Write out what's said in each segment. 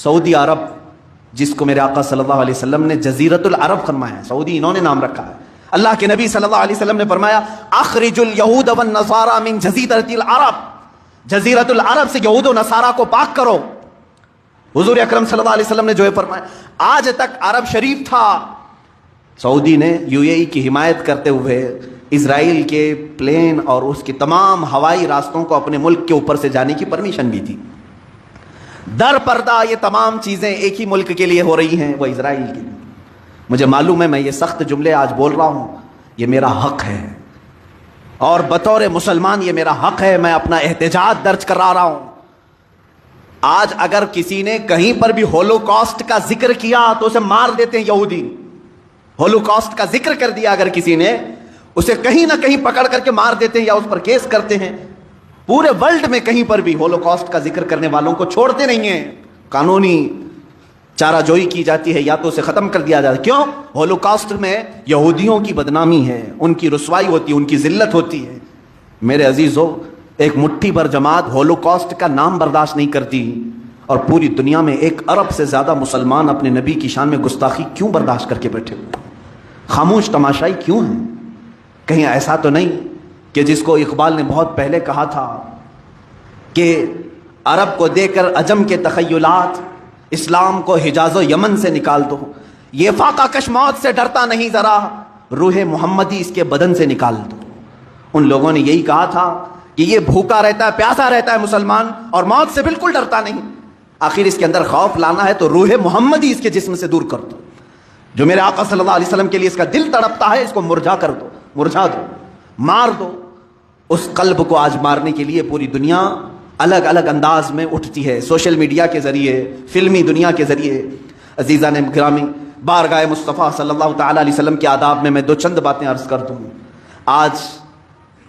سعودی عرب جس کو میرے آقا صلی اللہ علیہ وسلم نے جزیرۃ العرب فرمایا ہے، سعودی انہوں نے نام رکھا ہے. اللہ کے نبی صلی اللہ علیہ وسلم نے فرمایا اخرج الیہود والنصارى من جزیرۃ العرب، جزیرۃ العرب سے یہود و نصارہ کو پاک کرو. حضور اکرم صلی اللہ علیہ وسلم نے جو ہے فرمایا. آج تک عرب شریف تھا، سعودی نے یو اے ای کی حمایت کرتے ہوئے اسرائیل کے پلین اور اس کے تمام ہوائی راستوں کو اپنے ملک کے اوپر سے جانے کی پرمیشن بھی تھی. در پردہ یہ تمام چیزیں ایک ہی ملک کے لیے ہو رہی ہیں، وہ اسرائیل کے لیے. مجھے معلوم ہے میں یہ سخت جملے آج بول رہا ہوں، یہ میرا حق ہے، اور بطور مسلمان یہ میرا حق ہے، میں اپنا احتجاج درج کرا رہا ہوں. آج اگر کسی نے کہیں پر بھی ہولوکاسٹ کا ذکر کیا تو اسے مار دیتے ہیں یہودی. ہولوکاسٹ کا ذکر کر دیا اگر کسی نے، اسے کہیں نہ کہیں پکڑ کر کے مار دیتے ہیں یا اس پر کیس کرتے ہیں. پورے ورلڈ میں کہیں پر بھی ہولوکاسٹ کا ذکر کرنے والوں کو چھوڑتے نہیں ہیں، قانونی چارہ جوئی کی جاتی ہے یا تو اسے ختم کر دیا جاتا ہے. کیوں؟ ہولوکاسٹ میں یہودیوں کی بدنامی ہے، ان کی رسوائی ہوتی ہے، ان کی ذلت ہوتی ہے. میرے عزیزو، ایک مٹھی بھر جماعت ہولوکاسٹ کا نام برداشت نہیں کرتی، اور پوری دنیا میں 1 ارب سے زیادہ مسلمان اپنے نبی کی شان میں گستاخی کیوں برداشت کر کے بیٹھے ہوئے؟ خاموش تماشائی کیوں ہیں؟ کہیں ایسا تو نہیں کہ جس کو اقبال نے بہت پہلے کہا تھا کہ عرب کو دے کر عجم کے تخیلات، اسلام کو حجاز و یمن سے نکال دو، یہ فاقہ کش موت سے ڈرتا نہیں ذرا، روح محمدی اس کے بدن سے نکال دو. ان لوگوں نے یہی کہا تھا کہ یہ بھوکا رہتا ہے، پیاسا رہتا ہے مسلمان، اور موت سے بالکل ڈرتا نہیں. آخر اس کے اندر خوف لانا ہے تو روح محمدی اس کے جسم سے دور کر دو. جو میرے آقا صلی اللہ علیہ وسلم کے لیے اس کا دل تڑپتا ہے، اس کو مرجھا کر دو، مرجھا دو، مار دو. اس قلب کو آج مارنے کے لیے پوری دنیا الگ الگ انداز میں اٹھتی ہے، سوشل میڈیا کے ذریعے، فلمی دنیا کے ذریعے. عزیزان گرامی، بارگاہ مصطفیٰ صلی اللہ تعالیٰ علیہ وسلم کے آداب میں 2 چند باتیں عرض کر دوں. آج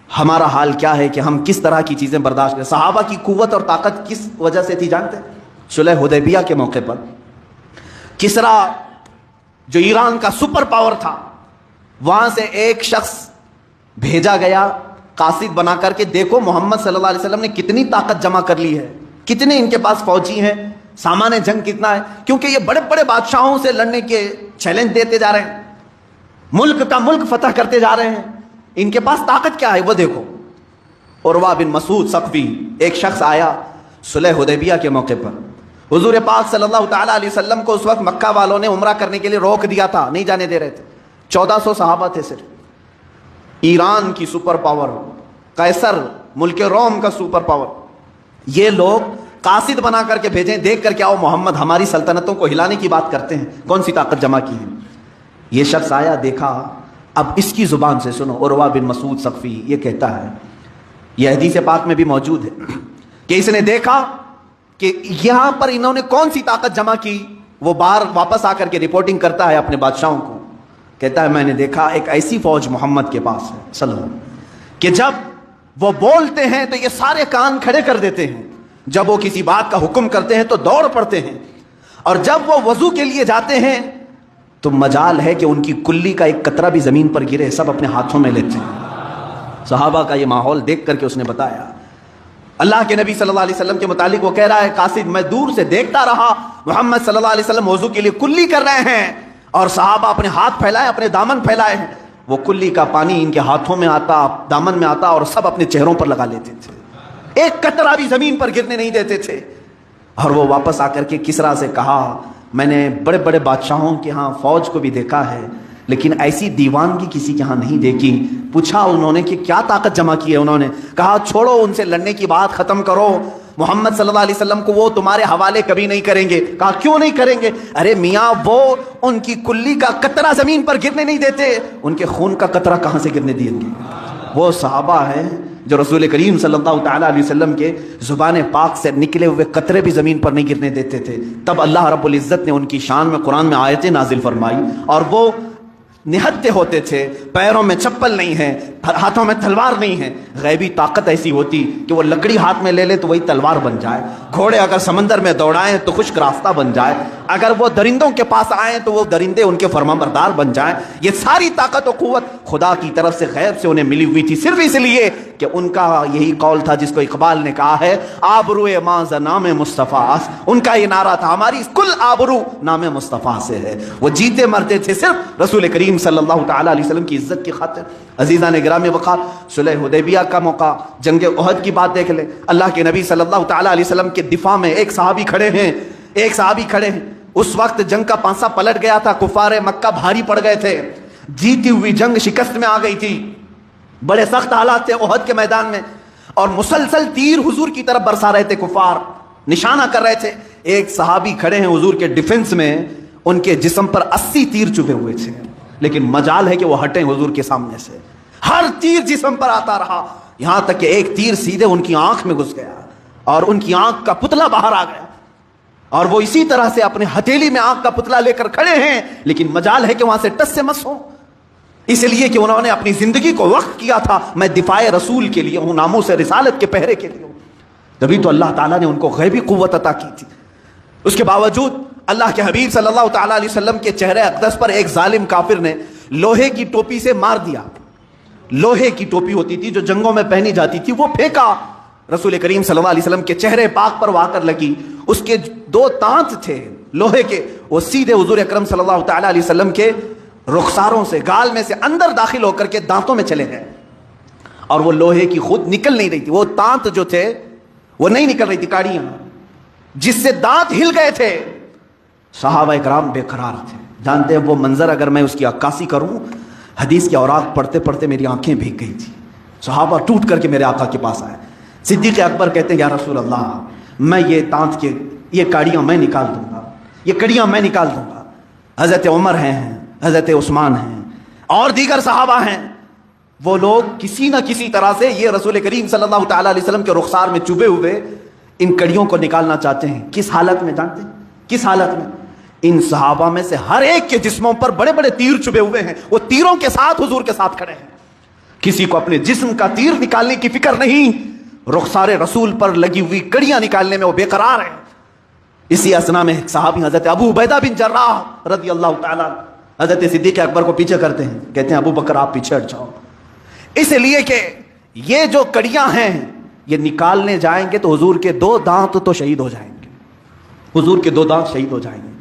ہمارا حال کیا ہے کہ ہم کس طرح کی چیزیں برداشت کریں. صحابہ کی قوت اور طاقت کس وجہ سے تھی جانتے ہیں؟ صلح حدیبیہ کے موقع پر کسرا جو ایران کا سپر پاور تھا، وہاں سے ایک شخص بھیجا گیا قاصد بنا کر کے، دیکھو محمد صلی اللہ علیہ وسلم نے کتنی طاقت جمع کر لی ہے، کتنے ان کے پاس فوجی ہیں، سامان جنگ کتنا ہے. کیونکہ یہ بڑے بڑے بادشاہوں سے لڑنے کے چیلنج دیتے جا رہے ہیں، ملک کا ملک فتح کرتے جا رہے ہیں، ان کے پاس طاقت کیا ہے وہ دیکھو. عروہ بن مسعود ثقفی ایک شخص آیا صلح حدیبیہ کے موقع پر. حضور پاک صلی اللہ تعالیٰ علیہ وسلم کو اس وقت مکہ والوں نے عمرہ کرنے کے لیے روک دیا تھا، نہیں جانے دے رہے تھے. 1400 صحابہ تھے صرف. ایران کی سپر پاور، قیصر ملک روم کا سپر پاور، یہ لوگ قاصد بنا کر کے بھیجیں، دیکھ کر کے آؤ محمد ہماری سلطنتوں کو ہلانے کی بات کرتے ہیں، کون سی طاقت جمع کی ہے. یہ شخص آیا، دیکھا. اب اس کی زبان سے سنو. عروہ بن مسعود ثقفی یہ کہتا ہے، یہ حدیث پاک میں بھی موجود ہے کہ اس نے دیکھا کہ یہاں پر انہوں نے کون سی طاقت جمع کی. وہ باہر واپس آ کر کے رپورٹنگ کرتا ہے اپنے بادشاہوں کو، کہتا ہے میں نے دیکھا ایک ایسی فوج محمد کے پاس ہے صلی اللہ علیہ وسلم کہ جب وہ بولتے ہیں تو یہ سارے کان کھڑے کر دیتے ہیں، جب وہ کسی بات کا حکم کرتے ہیں تو دوڑ پڑتے ہیں، اور جب وہ وضو کے لیے جاتے ہیں تو مجال ہے کہ ان کی کلی کا ایک قطرہ بھی زمین پر گرے، سب اپنے ہاتھوں میں لیتے ہیں. صحابہ کا یہ ماحول دیکھ کر کے اس نے بتایا. اللہ کے نبی صلی اللہ علیہ وسلم کے متعلق وہ کہہ رہا ہے، قاصد میں دور سے دیکھتا رہا محمد صلی اللہ علیہ وسلم وضو کے لیے کلی کر رہے ہیں، اور صحابہ اپنے ہاتھ پھیلائے، اپنے دامن پھیلائے ہیں، وہ کلی کا پانی ان کے ہاتھوں میں آتا، دامن میں آتا، اور سب اپنے چہروں پر لگا لیتے تھے، ایک قطرہ بھی زمین پر گرنے نہیں دیتے تھے. اور وہ واپس آ کر کے کسرا سے کہا میں نے بڑے بڑے بادشاہوں کے ہاں فوج کو بھی دیکھا ہے، لیکن ایسی دیوانگی کسی کے ہاں نہیں دیکھی. پوچھا انہوں نے کہ کیا طاقت جمع کی ہے؟ انہوں نے کہا چھوڑو ان سے لڑنے کی بات ختم کرو، محمد صلی اللہ علیہ وسلم کو وہ تمہارے حوالے کبھی نہیں کریں گے. کہا کیوں نہیں کریں گے؟ ارے میاں وہ ان کی کلی کا قطرہ زمین پر گرنے نہیں دیتے، ان کے خون کا قطرہ کہاں سے گرنے دیں گے؟ وہ صحابہ ہیں جو رسول کریم صلی اللہ تعالیٰ علیہ وسلم کے زبان پاک سے نکلے ہوئے قطرے بھی زمین پر نہیں گرنے دیتے تھے. تب اللہ رب العزت نے ان کی شان میں قرآن میں آیتیں نازل فرمائی، اور وہ نہتے ہوتے تھے، پیروں میں چپل نہیں ہے، ہاتھوں میں تلوار نہیں ہے. غیبی طاقت ایسی ہوتی کہ وہ لکڑی ہاتھ میں لے لے تو وہی تلوار بن جائے، گھوڑے اگر سمندر میں دوڑائیں تو خشک راستہ بن جائے، اگر وہ درندوں کے پاس آئیں تو وہ درندے ان کے فرمانبردار بن جائیں. یہ ساری طاقت و قوت خدا کی طرف سے غیب سے انہیں ملی ہوئی تھی، صرف اس لیے کہ ان کا یہی قول تھا جس کو اقبال نے کہا ہے آبروئے ماں نام مصطفیٰ، ان کا یہ نعرہ تھا ہماری کل آبرو نام مصطفیٰ سے ہے۔ وہ جیتے مرتے تھے صرف رسول کریم صلی اللہ تعالی علیہ وسلم کی عزت کی خاطر۔ عزیزان گرامی وقار، صلح حدیبیہ کا موقع، جنگ احد کی بات دیکھ لیں، اللہ کے نبی صلی اللہ تعالی علیہ وسلم کے دفاع میں ایک صحابی کھڑے ہیں، اس وقت جنگ کا پانسا پلٹ گیا تھا، کفار مکہ بھاری پڑ گئے تھے، جیتی ہوئی جنگ شکست میں آ گئی تھی، بڑے سخت حالات تھے احد کے میدان میں، اور مسلسل تیر حضور کی طرف برسا رہے تھے کفار، نشانہ کر رہے تھے۔ ایک صحابی کھڑے ہیں حضور کے ڈیفنس میں، ان کے جسم پر 80 تیر چبھے ہوئے تھے، لیکن مجال ہے کہ وہ ہٹیں حضور کے سامنے سے، ہر تیر جسم پر آتا رہا، یہاں تک کہ ایک تیر سیدھے ان کی آنکھ میں گھس گیا اور ان کی آنکھ کا پتلا باہر آ گیا، اور وہ اسی طرح سے اپنے ہتھیلی میں آنکھ کا پتلا لے کر کھڑے ہیں، لیکن مجال ہے کہ وہاں سے ٹس سے مس ہو، اس لیے کہ انہوں نے اپنی زندگی کو وقف کیا تھا، میں دفاع رسول کے لیے ہوں، ناموس رسالت کے پہرے کے لیے ہوں، تبھی تو اللہ تعالیٰ نے ان کو غیبی قوت عطا کی تھی۔ اس کے باوجود اللہ کے حبیب صلی اللہ تعالیٰ علیہ وسلم کے چہرے اقدس پر ایک ظالم کافر نے لوہے کی ٹوپی سے مار دیا، لوہے کی ٹوپی ہوتی تھی جو جنگوں میں پہنی جاتی تھی، وہ پھینکا، رسول کریم صلی اللہ علیہ وسلم کے چہرے پاک پر وہ آ کر لگی، اس کے 2 دانت تھے لوہے کے، وہ سیدھے حضور اکرم صلی اللہ تعالیٰ علیہ وسلم کے رخساروں سے، گال میں سے اندر داخل ہو کر کے دانتوں میں چلے گئے، اور وہ لوہے کی خود نکل نہیں رہی تھی، وہ دانت جو تھے وہ نہیں نکل رہی تھی، کاڑیاں جس سے دانت ہل گئے تھے۔ صحابہ اکرام بے قرار تھے، جانتے ہیں وہ منظر اگر میں اس کی عکاسی کروں، حدیث کے اوراق پڑھتے پڑھتے میری آنکھیں بھیگ گئی تھی، صحابہ ٹوٹ کر کے میرے آقا کے پاس آئے، صدیق اکبر کہتے ہیں یا رسول اللہ، میں یہ دانت کے یہ کاڑیاں میں نکال دوں گا، یہ کڑیاں میں نکال دوں گا۔ حضرت عمر ہیں، حضرت عثمان ہیں، اور دیگر صحابہ ہیں، وہ لوگ کسی نہ کسی طرح سے یہ رسول کریم صلی اللہ تعالیٰ علیہ وسلم کے رخسار میں چبھے ہوئے ان کڑیوں کو نکالنا چاہتے ہیں۔ کس حالت میں جانتے ہیں؟ کس حالت میں؟ ان صحابہ میں سے ہر ایک کے جسموں پر بڑے بڑے تیر چبھے ہوئے ہیں، وہ تیروں کے ساتھ حضور کے ساتھ کھڑے ہیں، کسی کو اپنے جسم کا تیر نکالنے کی فکر نہیں، رخسار رسول پر لگی ہوئی کڑیاں نکالنے میں وہ بے قرار ہیں۔ اسی اسنا میں صحابی حضرت ابو عبیدہ بن جراح رضی اللہ تعالیٰ حضرت صدیق اکبر کو پیچھے کرتے ہیں، کہتے ہیں ابو بکر آپ پیچھے ہٹ جاؤ، اس لیے کہ یہ جو کڑیاں ہیں یہ نکالنے جائیں گے تو حضور کے 2 دانت تو شہید ہو جائیں گے، حضور کے 2 دانت شہید ہو جائیں گے۔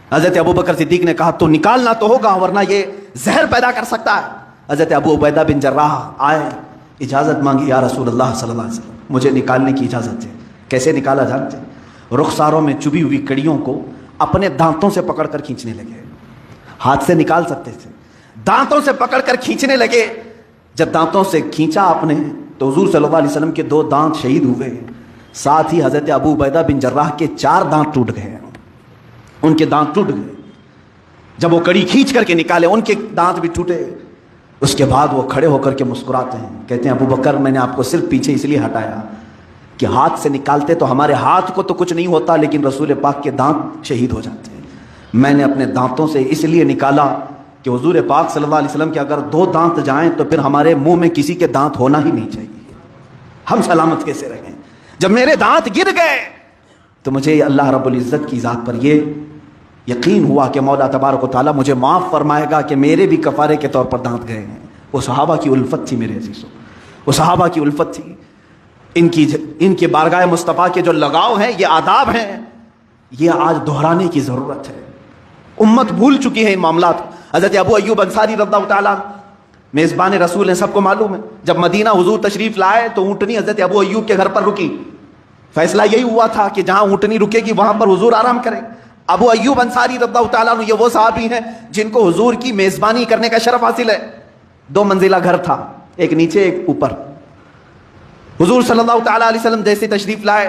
حضرت ابو بکر صدیق نے کہا تو نکالنا تو ہوگا ورنہ یہ زہر پیدا کر سکتا ہے۔ حضرت ابو عبیدہ بن جراح آئے، اجازت مانگی، یا رسول اللہ صلی اللہ علیہ وسلم مجھے نکالنے کی اجازت ہے۔ کیسے نکالا جانتے ہیں؟ رخساروں میں چبھی ہوئی کڑیوں کو اپنے دانتوں سے پکڑ کر کھینچنے لگے، ہاتھ سے نکال سکتے تھے، دانتوں سے پکڑ کر کھینچنے لگے، جب دانتوں سے کھینچا آپ نے تو حضور صلی اللہ علیہ وسلم کے 2 دانت شہید ہوئے، ساتھ ہی حضرت ابو عبیدہ بن جراح کے 4 دانت ٹوٹ گئے، ان کے دانت ٹوٹ گئے، جب وہ کڑی کھینچ کر کے نکالے ان کے دانت بھی ٹوٹے۔ اس کے بعد وہ کھڑے ہو کر کے مسکراتے ہیں، کہتے ہیں ابو بکر میں نے آپ کو صرف پیچھے اس لیے ہٹایا کہ ہاتھ سے نکالتے تو ہمارے ہاتھ کو تو کچھ نہیں ہوتا لیکن رسول پاک کے دانت شہید ہو جاتے ہیں، میں نے اپنے دانتوں سے اس لیے نکالا کہ حضور پاک صلی اللہ علیہ وسلم کے اگر 2 دانت جائیں تو پھر ہمارے منہ میں کسی کے دانت ہونا ہی نہیں چاہیے، ہم سلامت کیسے رہیں۔ جب میرے دانت گر گئے تو مجھے اللہ رب العزت کی ذات پر یہ یقین ہوا کہ مولا تبارک و تعالیٰ مجھے معاف فرمائے گا کہ میرے بھی کفارے کے طور پر دانت گئے ہیں۔ وہ صحابہ کی الفت تھی میرے عزیزوں، وہ صحابہ کی الفت تھی، ان کے بارگاہ مصطفیٰ کے جو لگاؤ ہیں، یہ آداب ہیں، یہ آج دہرانے کی ضرورت ہے، امت بھول چکی ہے ان معاملات۔ حضرت ابو ایوب انصاری رضی اللہ تعالیٰ میزبان رسول ہیں، سب کو معلوم ہے، جب مدینہ حضور تشریف لائے تو اونٹنی حضرت ابو ایوب کے گھر پر رکی، فیصلہ یہی ہوا تھا کہ جہاں اونٹنی رکے گی وہاں پر حضور آرام کریں۔ ابو ایوب انصاری رضی اللہ تعالیٰ عنہ یہ وہ صحابی ہیں جن کو حضور کی میزبانی کرنے کا شرف حاصل ہے۔ 2 منزلہ گھر تھا، ایک نیچے ایک اوپر۔ حضور صلی اللہ تعالیٰ علیہ وسلم جیسے تشریف لائے،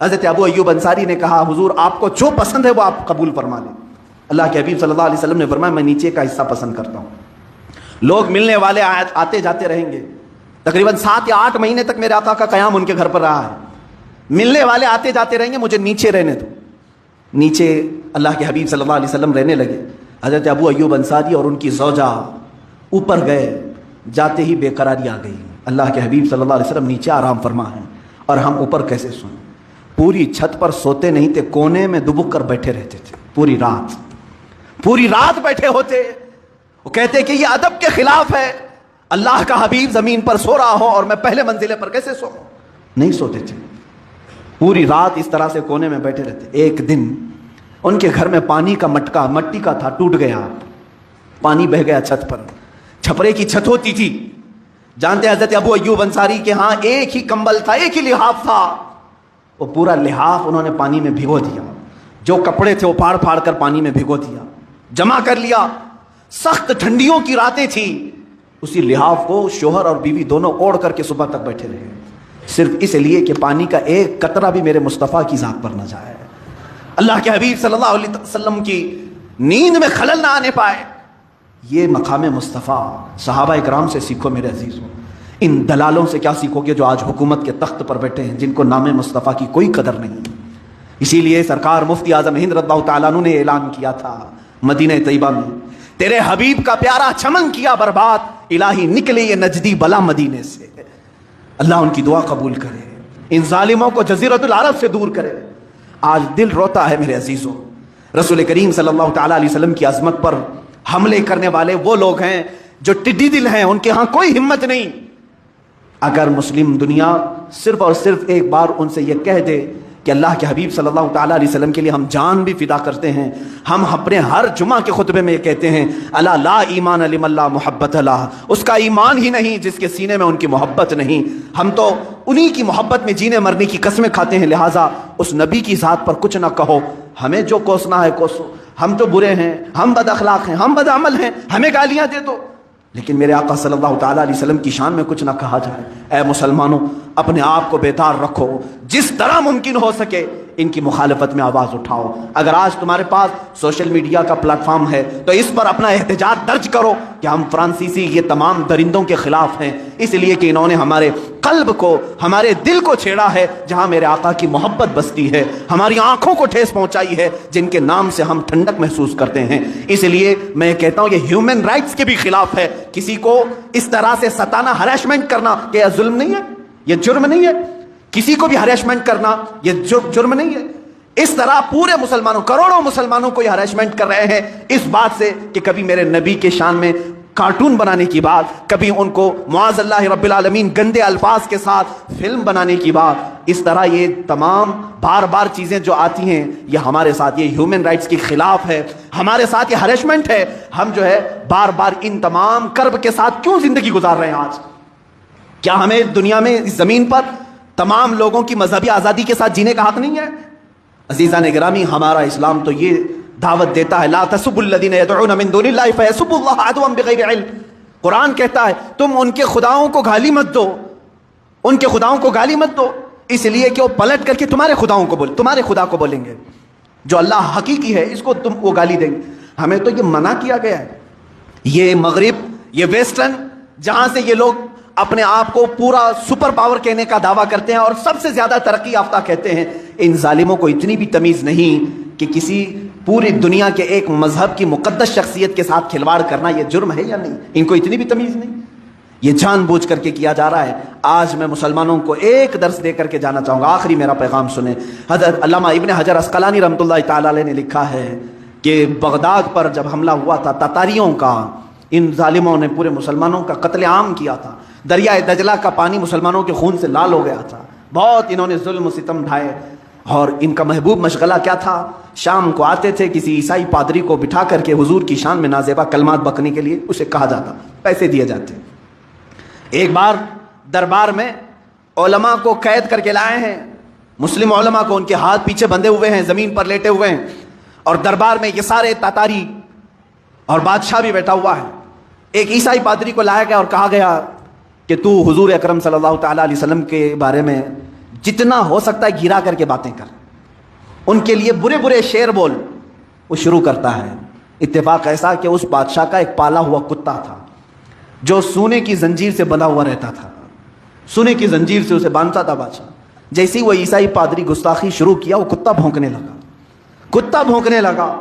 حضرت ابو ایوب انصاری نے کہا حضور آپ کو جو پسند ہے وہ آپ قبول فرما لیں۔ اللہ کے حبیب صلی اللہ علیہ وسلم نے فرمایا میں نیچے کا حصہ پسند کرتا ہوں۔ لوگ ملنے والے آتے جاتے رہیں گے، تقریباً 7 یا 8 مہینے تک میرے آقا کا قیام ان کے گھر پر رہا ہے، ملنے والے آتے جاتے رہیں گے، مجھے نیچے رہنے دو۔ نیچے اللہ کے حبیب صلی اللہ علیہ وسلم رہنے لگے، حضرت ابو ایوب انصاری اور ان کی زوجہ اوپر گئے، جاتے ہی بے قراری آ گئی۔ اللہ کے حبیب صلی اللہ علیہ وسلم نیچے آرام فرما ہیں اور ہم اوپر کیسے سوئیں؟ پوری چھت پر سوتے نہیں تھے، کونے میں دبک کر بیٹھے رہتے تھے، پوری رات بیٹھے ہوتے۔ وہ کہتے کہ یہ ادب کے خلاف ہے، اللہ کا حبیب زمین پر سو رہا ہو اور میں پہلے منزلے پر کیسے سو؟ نہیں سوتے تھے، پوری رات اس طرح سے کونے میں بیٹھے رہتے۔ ایک دن ان کے گھر میں پانی کا مٹکا مٹی کا تھا، ٹوٹ گیا، پانی بہہ گیا چھت پر، چھپرے کی چھت ہوتی تھی۔ جانتے ہیں حضرت ابو ایوب انصاری کے ہاں ایک ہی کمبل تھا، ایک ہی لحاف تھا، وہ پورا لحاف انہوں نے پانی میں بھگو دیا، جو کپڑے تھے وہ پھاڑ پھاڑ کر پانی میں بھگو دیا، جمع کر لیا۔ سخت ٹھنڈیوں کی راتیں تھیں، اسی لحاف کو شوہر اور بیوی دونوں اوڑھ کر کے صبح تک بیٹھے رہے، صرف اس لیے کہ پانی کا ایک قطرہ بھی میرے مصطفیٰ کی ذات پر نہ جائے، اللہ کے حبیب صلی اللہ علیہ وسلم کی نیند میں خلل نہ آنے پائے۔ یہ مقام مصطفیٰ صحابہ اکرام سے سیکھو میرے عزیزوں۔ ان دلالوں سے کیا سیکھو گے جو آج حکومت کے تخت پر بیٹھے ہیں، جن کو نام مصطفیٰ کی کوئی قدر نہیں۔ اسی لیے سرکار مفتی اعظم ہند رضی اللہ تعالیٰ عنہ نے اعلان کیا تھا مدینہ طیبہ میں، تیرے حبیب کا پیارا چمن کیا برباد، الہی نکلے یہ نجدی بلا مدینے سے۔ اللہ ان کی دعا قبول کرے، ان ظالموں کو جزیرۃ العرب سے دور کرے۔ آج دل روتا ہے میرے عزیزوں، رسول کریم صلی اللہ تعالیٰ علیہ وسلم کی عظمت پر حملے کرنے والے وہ لوگ ہیں جو ٹڈی دل ہیں، ان کے ہاں کوئی ہمت نہیں۔ اگر مسلم دنیا صرف اور صرف ایک بار ان سے یہ کہہ دے کہ اللہ کے حبیب صلی اللہ تعالیٰ علیہ وسلم کے لیے ہم جان بھی فدا کرتے ہیں، ہم اپنے ہر جمعہ کے خطبے میں یہ کہتے ہیں الا لا ایمان لمن لا محبت لہ، اس کا ایمان ہی نہیں جس کے سینے میں ان کی محبت نہیں۔ ہم تو انہی کی محبت میں جینے مرنے کی قسمیں کھاتے ہیں، لہٰذا اس نبی کی ذات پر کچھ نہ کہو، ہمیں جو کوسنا ہے کوسو، ہم تو برے ہیں، ہم بد اخلاق ہیں، ہم بد عمل ہیں، ہمیں گالیاں دے دو، لیکن میرے آقا صلی اللہ تعالیٰ علیہ وسلم کی شان میں کچھ نہ کہا جائے۔ اے مسلمانوں، اپنے آپ کو بیدار رکھو، جس طرح ممکن ہو سکے ان کی مخالفت میں آواز اٹھاؤ۔ اگر آج تمہارے پاس سوشل میڈیا کا پلیٹ فارم ہے تو اس پر اپنا احتجاج درج کرو کہ ہم فرانسیسی یہ تمام درندوں کے خلاف ہیں، اس لیے کہ انہوں نے ہمارے قلب کو، ہمارے دل کو چھیڑا ہے جہاں میرے آقا کی محبت بستی ہے، ہماری آنکھوں کو ٹھیس پہنچائی ہے جن کے نام سے ہم ٹھنڈک محسوس کرتے ہیں۔ اس لیے میں کہتا ہوں یہ ہیومن رائٹس کے بھی خلاف ہے، کسی کو اس طرح سے ستانا، ہریسمنٹ کرنا، کہ یہ ظلم نہیں ہے، یہ جرم نہیں ہے؟ کسی کو بھی ہریسمنٹ کرنا یہ جرم نہیں ہے؟ اس طرح پورے مسلمانوں، کروڑوں مسلمانوں کو یہ ہریسمنٹ کر رہے ہیں اس بات سے کہ کبھی میرے نبی کے شان میں کارٹون بنانے کی بات، کبھی ان کو معاذ اللہ رب العالمین گندے الفاظ کے ساتھ فلم بنانے کی بات۔ اس طرح یہ تمام بار بار چیزیں جو آتی ہیں یہ ہمارے ساتھ، یہ ہیومن رائٹس کے خلاف ہے، ہمارے ساتھ یہ ہریسمنٹ ہے۔ ہم جو ہے بار بار ان تمام کرب کے ساتھ کیوں زندگی گزار رہے ہیں آج؟ کیا ہمیں دنیا میں اس زمین پر تمام لوگوں کی مذہبی آزادی کے ساتھ جینے کا حق نہیں ہے؟ عزیزان گرامی، ہمارا اسلام تو یہ دعوت دیتا ہے لا تسبوا الذین یدعون من دون اللہ فیسبوا اللہ عدوا بغیر علم۔ قرآن کہتا ہے تم ان کے خداؤں کو گالی مت دو، ان کے خداؤں کو گالی مت دو، اس لیے کہ وہ پلٹ کر کے تمہارے خداؤں کو تمہارے خدا کو بولیں گے، جو اللہ حقیقی ہے اس کو تم وہ گالی دیں گے۔ ہمیں تو یہ منع کیا گیا ہے۔ یہ مغرب، یہ ویسٹرن، جہاں سے یہ لوگ اپنے آپ کو پورا سپر پاور کہنے کا دعویٰ کرتے ہیں اور سب سے زیادہ ترقی یافتہ کہتے ہیں، ان ظالموں کو اتنی بھی تمیز نہیں کہ کسی پوری دنیا کے ایک مذہب کی مقدس شخصیت کے ساتھ کھلواڑ کرنا یہ جرم ہے یا نہیں، ان کو اتنی بھی تمیز نہیں۔ یہ جان بوجھ کر کے کیا جا رہا ہے۔ آج میں مسلمانوں کو ایک درس دے کر کے جانا چاہوں گا، آخری میرا پیغام سنیں۔ حضرت علامہ ابن حجر عسقلانی رحمۃ اللہ تعالی علیہ نے لکھا ہے کہ بغداد پر جب حملہ ہوا تھا تتاریوں کا، ان ظالموں نے پورے مسلمانوں کا قتل عام کیا تھا، دریائے دجلہ کا پانی مسلمانوں کے خون سے لال ہو گیا تھا، بہت انہوں نے ظلم و ستم ڈھائے، اور ان کا محبوب مشغلہ کیا تھا؟ شام کو آتے تھے، کسی عیسائی پادری کو بٹھا کر کے حضور کی شان میں نازیبا کلمات بکنے کے لیے اسے کہا جاتا، پیسے دیے جاتے۔ ایک بار دربار میں علماء کو قید کر کے لائے ہیں، مسلم علماء کو، ان کے ہاتھ پیچھے بندھے ہوئے ہیں، زمین پر لیٹے ہوئے ہیں، اور دربار میں یہ سارے تاتاری اور بادشاہ بھی بیٹھا ہوا ہے۔ ایک عیسائی پادری کو لایا گیا اور کہا گیا کہ تو حضور اکرم صلی اللہ تعالیٰ علیہ وسلم کے بارے میں جتنا ہو سکتا ہے گرا کر کے باتیں کر، ان کے لیے برے برے شعر بول۔ وہ شروع کرتا ہے۔ اتفاق ایسا کہ اس بادشاہ کا ایک پالا ہوا کتا تھا جو سونے کی زنجیر سے بندھا ہوا رہتا تھا، سونے کی زنجیر سے اسے باندھتا تھا بادشاہ۔ جیسے ہی وہ عیسائی پادری گستاخی شروع کیا، وہ کتا بھونکنے لگا، کتا بھونکنے لگا،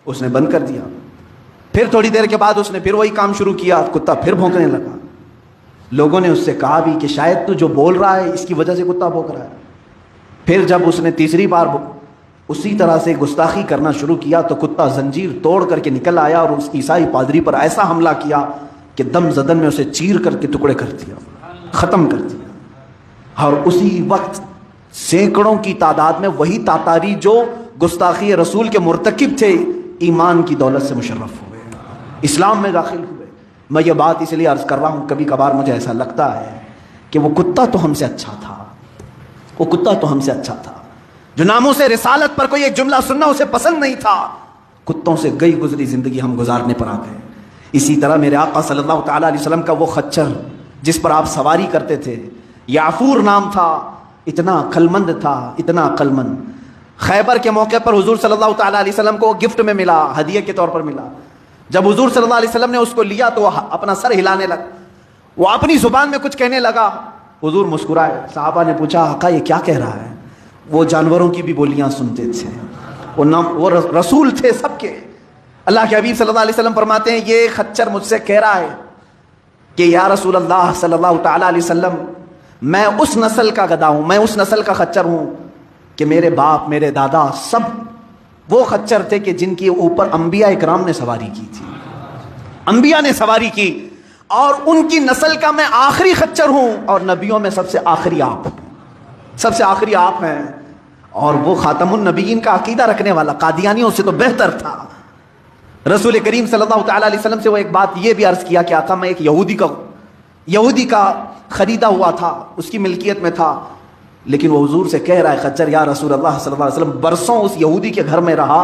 اس نے بند کر دیا۔ پھر تھوڑی دیر کے بعد اس نے پھر وہی کام شروع کیا، کتا پھر بھونکنے لگا۔ لوگوں نے اس سے کہا بھی کہ شاید تو جو بول رہا ہے اس کی وجہ سے کتا بھونک رہا ہے۔ پھر جب اس نے تیسری بار اسی طرح سے گستاخی کرنا شروع کیا تو کتا زنجیر توڑ کر کے نکل آیا اور اس عیسائی پادری پر ایسا حملہ کیا کہ دم زدن میں اسے چیر کر کے ٹکڑے کر دیا، ختم کر دیا۔ اور اسی وقت سینکڑوں کی تعداد میں وہی تاتاری جو گستاخی رسول کے مرتکب تھے ایمان کی دولت سے مشرف ہوئے، اسلام میں داخل ہوئے۔ میں یہ بات اس لیے عرض کر رہا ہوں، کبھی کبھار مجھے ایسا لگتا ہے کہ وہ کتا تو ہم سے اچھا تھا، وہ کتا تو ہم سے اچھا تھا جو ناموس رسالت پر کوئی ایک جملہ سننا اسے پسند نہیں تھا، کتوں سے گئی گزری زندگی ہم گزارنے پر آ گئے۔ اسی طرح میرے آقا صلی اللہ تعالیٰ علیہ وسلم کا وہ خچر جس پر آپ سواری کرتے تھے، یعفور نام تھا، اتنا عقلمند تھا، اتنا عقلمند۔ خیبر کے موقع پر حضور صلی اللہ تعالیٰ علیہ وسلم کو گفٹ میں ملا، ہدیے کے طور پر ملا۔ جب حضور صلی اللہ علیہ وسلم نے اس کو لیا تو وہ اپنا سر ہلانے لگا، وہ اپنی زبان میں کچھ کہنے لگا۔ حضور مسکرائے، صحابہ نے پوچھا آقا یہ کیا کہہ رہا ہے؟ وہ جانوروں کی بھی بولیاں سنتے تھے، وہ رسول تھے سب کے۔ اللہ کے حبیب صلی اللہ علیہ وسلم فرماتے ہیں یہ خچر مجھ سے کہہ رہا ہے کہ یا رسول اللہ صلی اللہ تعالیٰ علیہ وسلم، میں اس نسل کا گدھا ہوں، میں اس نسل کا خچر ہوں کہ میرے باپ میرے دادا سب وہ خچر تھے کہ جن کے اوپر انبیاء اکرام نے سواری کی تھی، انبیاء نے سواری کی، اور ان کی نسل کا میں آخری خچر ہوں، اور نبیوں میں سب سے آخری آپ، سب سے آخری آپ ہیں۔ اور وہ خاتم النبیین کا عقیدہ رکھنے والا قادیانیوں سے تو بہتر تھا۔ رسول کریم صلی اللہ تعالیٰ علیہ وسلم سے وہ ایک بات یہ بھی عرض کیا کہ آقا میں ایک یہودی کا خریدا ہوا تھا، اس کی ملکیت میں تھا، لیکن وہ حضور سے کہہ رہا ہے خچر یا رسول اللہ صلی اللہ علیہ وسلم برسوں اس یہودی کے گھر میں رہا،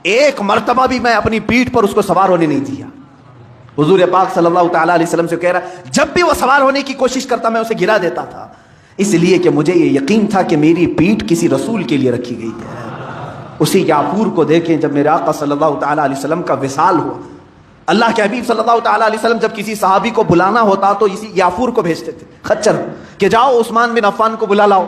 ایک مرتبہ بھی میں اپنی پیٹھ پر اس کو سوار ہونے نہیں دیا۔ حضور پاک صلی اللہ تعالیٰ علیہ وسلم سے کہہ رہا ہے جب بھی وہ سوار ہونے کی کوشش کرتا میں اسے گرا دیتا تھا، اس لیے کہ مجھے یہ یقین تھا کہ میری پیٹھ کسی رسول کے لیے رکھی گئی ہے۔ اسی یعفور کو دیکھیں، جب میرے آقا صلی اللہ تعالیٰ علیہ وسلم کا وصال ہوا، اللہ کے حبیب صلی اللہ تعالیٰ علیہ وسلم جب کسی صحابی کو بلانا ہوتا تو اسی یعفور کو بھیجتے تھے، خچر، کہ جاؤ عثمان بن عفان کو بلا لاؤ،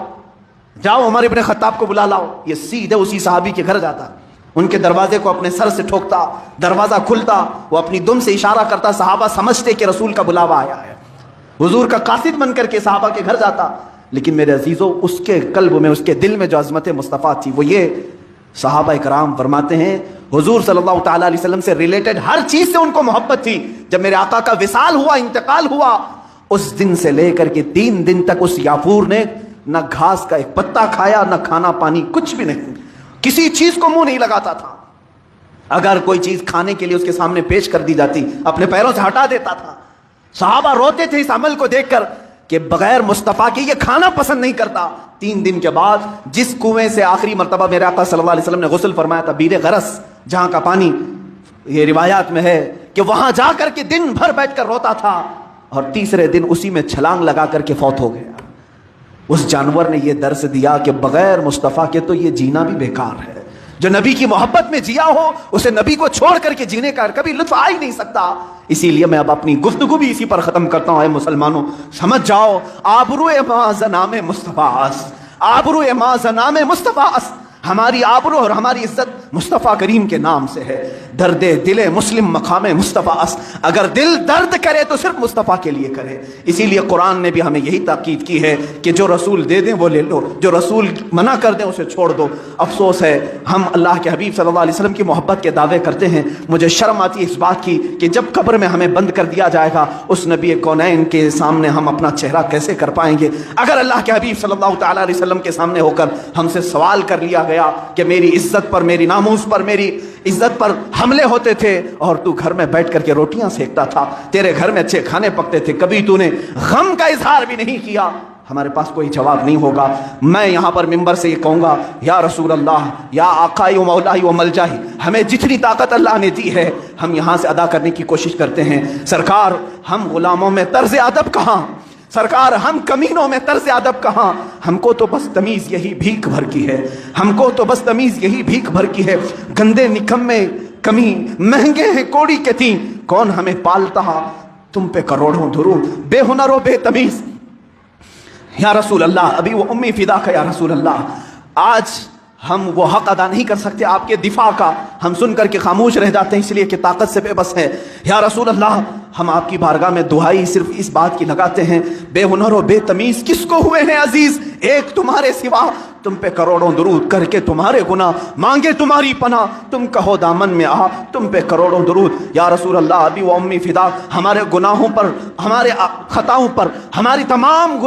جاؤ عمر ابن خطاب کو بلا لاؤ۔ یہ سیدھے اسی صحابی کے گھر جاتا، ان کے دروازے کو اپنے سر سے ٹھوکتا، دروازہ کھلتا، وہ اپنی دم سے اشارہ کرتا، صحابہ سمجھتے کہ رسول کا بلاوا آیا ہے، حضور کا قاصد بن کر کے صحابہ کے گھر جاتا۔ لیکن میرے عزیزوں اس کے قلب میں، اس کے دل میں جو عظمت مصطفیٰ تھی وہ یہ، صحابہ کرام فرماتے ہیں حضور صلی اللہ تعالیٰ علیہ وسلم سے ریلیٹڈ ہر چیز سے ان کو محبت تھی۔ جب میرے آقا کا وصال ہوا، انتقال ہوا، اس دن سے لے کر کے 3 دن تک اس یعفور نے نہ گھاس کا ایک پتا کھایا، نہ کھانا پانی، کچھ بھی نہیں، کسی چیز کو منہ نہیں لگاتا تھا۔ اگر کوئی چیز کھانے کے لیے اس کے سامنے پیش کر دی جاتی اپنے پیروں سے ہٹا دیتا تھا۔ صحابہ روتے تھے اس عمل کو دیکھ کر کہ بغیر مصطفیٰ کے یہ کھانا پسند نہیں کرتا۔ 3 دن کے بعد جس کنویں سے آخری مرتبہ میرے آقا صلی اللہ علیہ وسلم نے غسل فرمایا تھا، بیر غرس، جہاں کا پانی یہ روایات میں ہے کہ وہاں جا کر کے دن بھر بیٹھ کر روتا تھا، اور تیسرے دن اسی میں چھلانگ لگا کر کے فوت ہو گیا۔ اس جانور نے یہ درس دیا کہ بغیر مصطفیٰ کے تو یہ جینا بھی بیکار ہے۔ جو نبی کی محبت میں جیا ہو اسے نبی کو چھوڑ کر کے جینے کا کبھی لطف آ ہی نہیں سکتا۔ اسی لیے میں اب اپنی گفتگو بھی اسی پر ختم کرتا ہوں۔ اے مسلمانوں سمجھ جاؤ، آبرو ما زنام مصطفیٰ اس، آبرو ما زنام مصطفیٰ اس، ہماری آبرو اور ہماری عزت مصطفیٰ کریم کے نام سے ہے۔ درد دل مسلم مقام مصطفیٰ اس، اگر دل درد کرے تو صرف مصطفیٰ کے لیے کرے۔ اسی لیے قرآن نے بھی ہمیں یہی تاکید کی ہے کہ جو رسول دے دیں وہ لے لو، جو رسول منع کر دیں اسے چھوڑ دو۔ افسوس ہے ہم اللہ کے حبیب صلی اللہ علیہ وسلم کی محبت کے دعوے کرتے ہیں، مجھے شرم آتی ہے اس بات کی کہ جب قبر میں ہمیں بند کر دیا جائے گا اس نبی کونین کے سامنے ہم اپنا چہرہ کیسے کر پائیں گے؟ اگر اللہ کے حبیب صلی اللہ تعالیٰ علیہ وسلم کے سامنے ہو کر ہم سے سوال کر لیا گیا کہ میری عزت پر، میری ناموس پر، میری عزت پر حملے ہوتے تھے اور تو گھر میں بیٹھ کر کے روٹیاں سیکتا تھا، تیرے گھر میں اچھے کھانے پکتے تھے، کبھی تو نے غم کا اظہار بھی نہیں کیا، ہمارے پاس کوئی جواب نہیں ہوگا۔ میں یہاں پر منبر سے یہ کہوں گا، یا رسول اللہ، یا آقائی و مولائی و ملجائی، ہمیں جتنی طاقت اللہ نے دی ہے ہم یہاں سے ادا کرنے کی کوشش کرتے ہیں۔ سرکار ہم غلاموں میں طرز ادب کہاں، سرکار ہم کمینوں میں طرز ادب کہاں، ہم کو تو بس تمیز یہی بھیک بھر کی ہے، ہم کو تو بس تمیز یہی بھیک بھر کی ہے۔ گندے نکمے کمی مہنگے ہیں کوڑی کے تیں، کون ہمیں پالتا تم پہ کروڑوں درود، بے ہنر و بے تمیز۔ یا رسول اللہ، ابھی وہ امی فدا کا یا رسول اللہ، آج ہم وہ حق ادا نہیں کر سکتے آپ کے دفاع کا، ہم سن کر کے خاموش رہ جاتے ہیں اس لیے کہ طاقت سے بے بس ہے۔ یا رسول اللہ ہم آپ کی بارگاہ میں دعائی صرف اس بات کی لگاتے ہیں، بے ہنر و بے تمیز کس کو ہوئے ہیں عزیز، ایک تمہارے سوا، تم پہ کروڑوں درود کر کے تمہارے گناہ مانگے تمہاری پناہ، تم کہو دامن میں آ تم پہ کروڑوں درود۔ یا رسول اللہ ابی و امی فدا، ہمارے گناہوں پر، ہمارے خطاؤں پر، ہماری تمام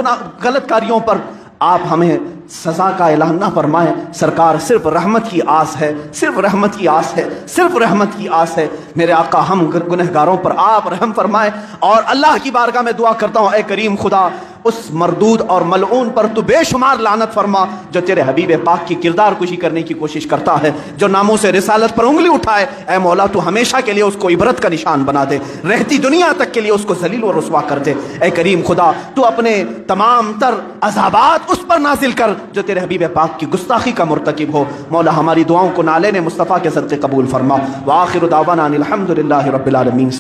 غلط کاریوں پر آپ ہمیں سزا کا اعلان نہ فرمائیں، سرکار صرف رحمت کی آس ہے، صرف رحمت کی آس ہے، صرف رحمت کی آس ہے۔ میرے آقا ہم گنہگاروں پر آپ رحم فرمائیں، اور اللہ کی بارگاہ میں دعا کرتا ہوں اے کریم خدا اس مردود اور ملعون پر تو بے شمار لعنت فرما جو تیرے حبیب پاک کی کردار کشی کرنے کی کوشش کرتا ہے، جو ناموس رسالت پر انگلی اٹھائے، اے مولا تو ہمیشہ کے لیے اس کو عبرت کا نشان بنا دے، رہتی دنیا تک کے لیے اس کو ذلیل و رسوا کر دے۔ اے کریم خدا تو اپنے تمام تر عذابات اس پر نازل کر جو تیرے حبیب پاک کی گستاخی کا مرتکب ہو۔ مولا ہماری دعاؤں کو نالین مصطفیٰ کے صدقے قبول فرما۔ وآخر دعوانا ان الحمد للہ رب العالمین۔